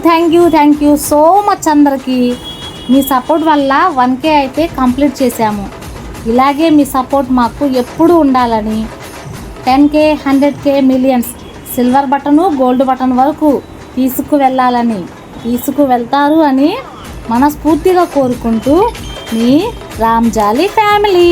Thank you so much అందరికీ. మీ support వల్ల 1K అయితే కంప్లీట్ చేశాము. ఇలాగే మీ సపోర్ట్ మాకు ఎప్పుడు ఉండాలని 10K 100K millions silver button gold button వరకు తీసుకువెళ్తారు అని మనస్ఫూర్తిగా కోరుకుంటూ మీ రామ్జాలి ఫ్యామిలీ.